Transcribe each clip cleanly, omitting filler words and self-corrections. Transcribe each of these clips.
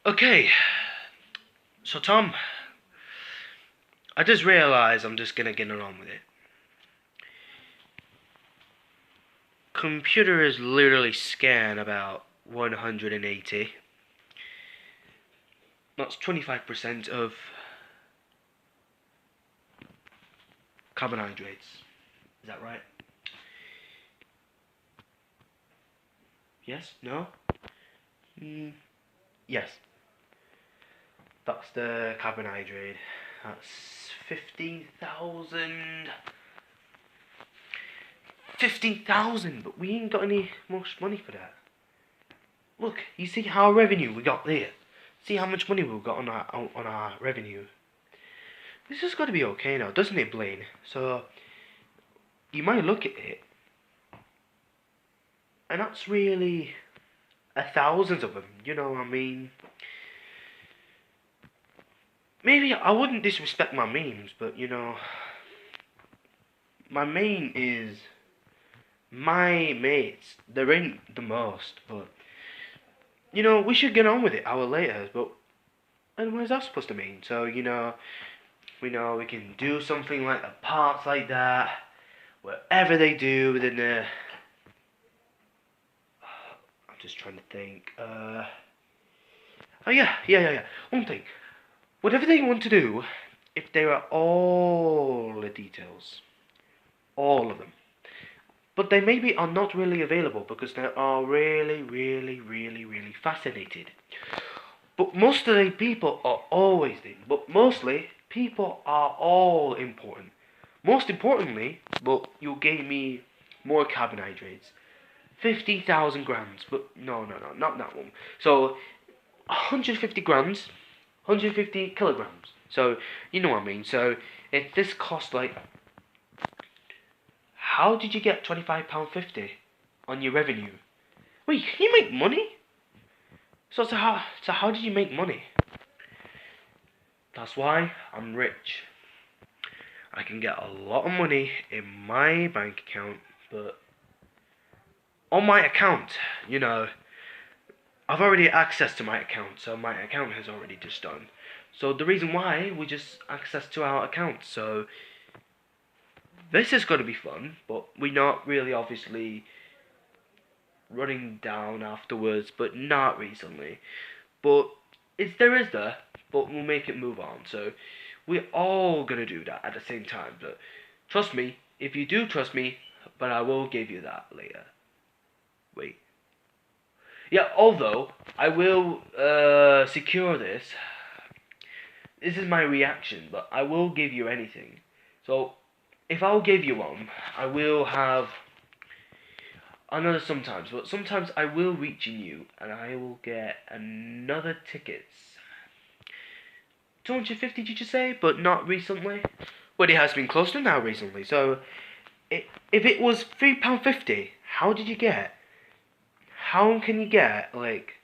Okay, so Tom, I just realised I'm just gonna get along with it. Computer is literally scan about 180. That's 25% of carbohydrates. Is that right? Yes? No? Mm, yes. That's the carbohydrate. That's 15,000. 15,000, but we ain't got any much money for that. Look, you see how revenue we got there. See how much money we've got on our revenue. This has got to be okay now, doesn't it, Blaine? So you might look at it, and that's really thousands of them. You know what I mean? Maybe I wouldn't disrespect my memes, but my main is my mates. There ain't the most, but we should get on with it hour later. But and what is that supposed to mean? So we can do something like the parts like that, whatever they do within the. I'm just trying to think. Oh yeah. One thing. Whatever they want to do, if there are all the details, all of them, but they maybe are not really available because they are really, really, really, really fascinated. But most of the people are always there. But mostly, people are all important. Most importantly, but you gave me more carbohydrates. 50,000 grams, but no, not that one. So, 150 grams, 150 kilograms. So, you know what I mean. So, if this cost like, how did you get £25.50 on your revenue? Wait, can you make money? So how did you make money? That's why I'm rich. I can get a lot of money in my bank account, but on my account, I've already access to my account, so my account has already just done. So the reason why we just access to our account, so this is going to be fun, but we're not really obviously running down afterwards, but not recently. But there is there, but we'll make it move on. So we're all gonna do that at the same time. But trust me, if you do trust me, but I will give you that later. Wait. Yeah, although I will secure this. This is my reaction, but I will give you anything. So if I'll give you one, I will have. I know sometimes, but sometimes I will reach in you and I will get another tickets. 250 did you say? But not recently? Well, it has been closer now recently, so if it was £3.50, how did you get? How can you get, like,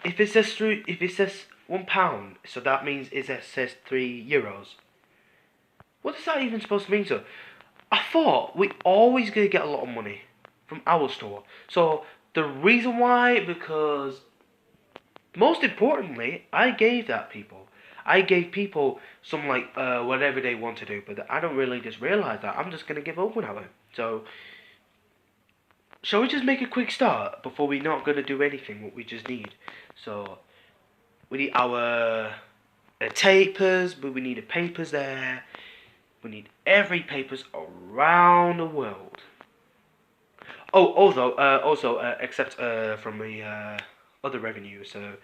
if it says £1, so that means it says €3. What is that even supposed to mean, so? I thought we always gonna get a lot of money from our store. So the reason why, because most importantly, I gave that people. I gave people some like whatever they want to do, but I don't really just realize that. I'm just gonna give up without it. So shall we just make a quick start before we're not gonna do anything what we just need? So we need our tapers, but we need the papers there. We need every papers around the world. Oh, also, except from the other revenue. So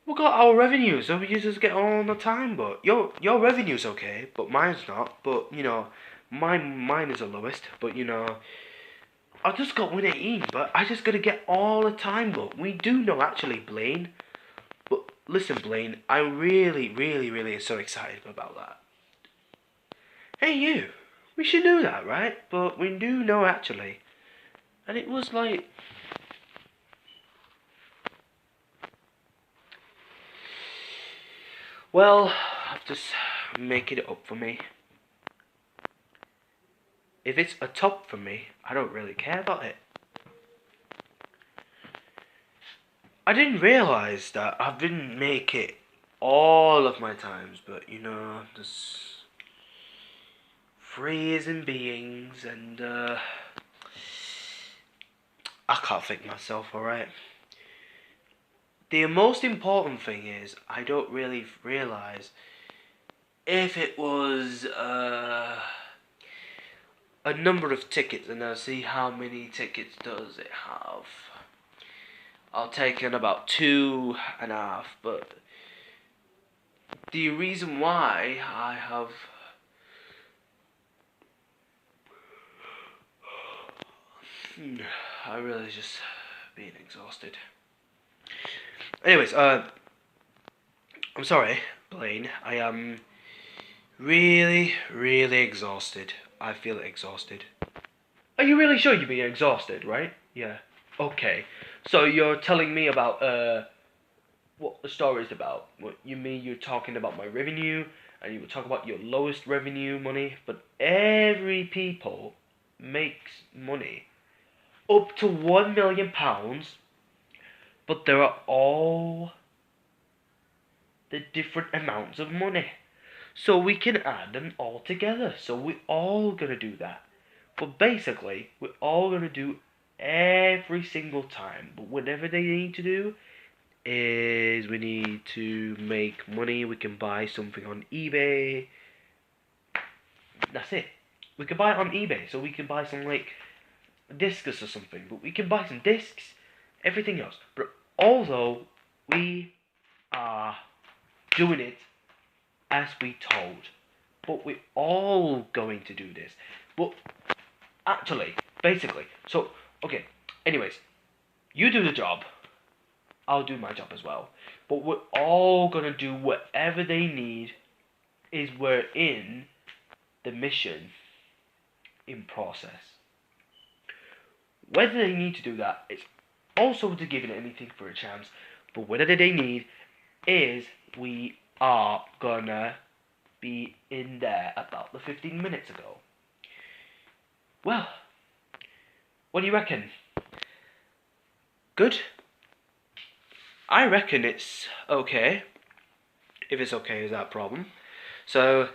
we got our revenue, so we just get on the time. But your revenue's okay, but mine's not. But mine is the lowest. But I just got 118, but I just gotta get all the time. But we do know actually, Blaine. But listen, Blaine, I really, really, really am so excited about that. Hey, you. We should do that, right? But we do know actually, and it was like. Well, I've just make it up for me. If it's a top for me, I don't really care about it. I didn't realize that I didn't make it all of my times, but there's freezing beings, and I can't think myself, alright? The most important thing is, I don't really realize if it was a number of tickets, and I'll see how many tickets does it have. I'll take in about 2.5, but the reason why I have I really just being exhausted. Anyways, I'm sorry, Blaine. I am really, really exhausted. I feel exhausted. Are you really sure you're being exhausted, right? Yeah. Okay. So you're telling me about what the story is about. What you mean you're talking about my revenue, and you were talking about your lowest revenue money, but every people makes money up to £1 million, but there are all the different amounts of money. So we can add them all together. So we're all gonna do that. But basically, we're all gonna do every single time. But whatever they need to do is we need to make money. We can buy something on eBay. That's it. We can buy it on eBay. So we can buy some like discus or something. But we can buy some discs. Everything else. But although we are doing it as we told. But we're all going to do this. But actually, basically, so, okay, anyways, you do the job, I'll do my job as well. But we're all gonna do whatever they need is we're in the mission in process. Whether they need to do that, it's also to giving anything for a chance. But whatever they need is we are gonna be in there about the 15 minutes ago. Well, what do you reckon? Good? I reckon it's okay. If it's okay, is that a problem? So,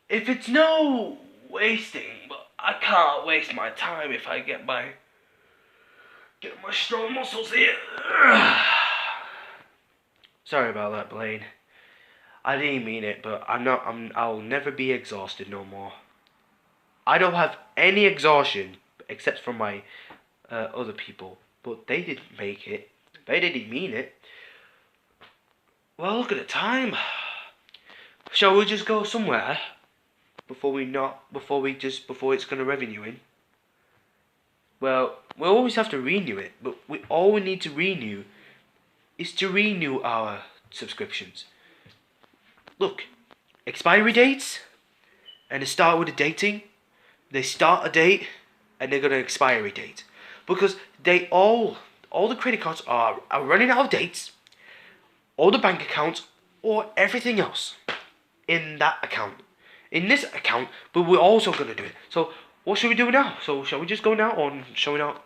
if it's no wasting, but I can't waste my time if I get my strong muscles here. Sorry about that, Blaine. I didn't mean it, but I'll never be exhausted no more. I don't have any exhaustion except from my other people, but they didn't make it. They didn't mean it. Well, look at the time. Shall we just go somewhere before it's gonna revenue in? Well, we always have to renew it, but all we need to renew is to renew our subscriptions. Look, expiry dates, and they start with a dating. They start a date, and they're gonna expiry date, because they all the credit cards are running out of dates, all the bank accounts, or everything else in that account, in this account. But we're also gonna do it. So what should we do now? So shall we just go now, or shall we not?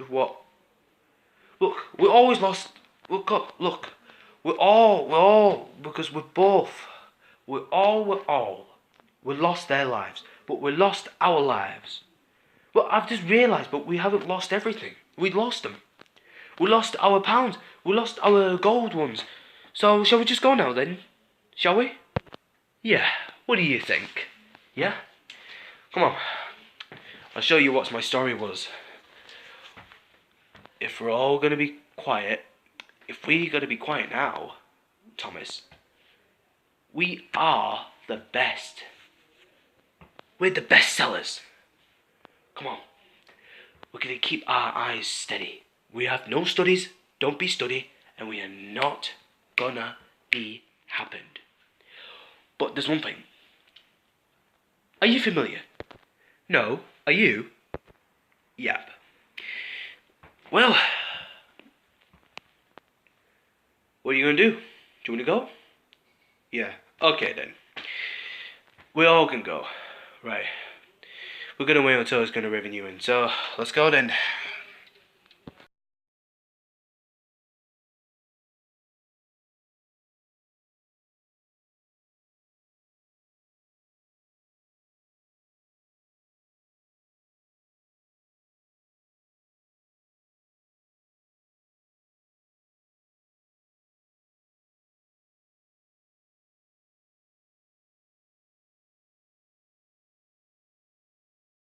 What? Look, we always lost. Look, we're all because we're both. We lost their lives, but we lost our lives. Well, I've just realised, but we haven't lost everything. We lost them. We lost our pounds. We lost our gold ones. So shall we just go now then? Shall we? Yeah. What do you think? Yeah. Come on. I'll show you what my story was. If we're all gonna be quiet, if we're gonna be quiet now, Thomas, we are the best. We're the best sellers. Come on. We're gonna keep our eyes steady. We have no studies, don't be study, and we are not gonna be happened. But there's one thing. Are you familiar? No. Are you? Yep. Well, what are you gonna do? Do you wanna go? Yeah. Okay then. We all can go. Right. We're gonna wait until it's gonna revenue in. So let's go then.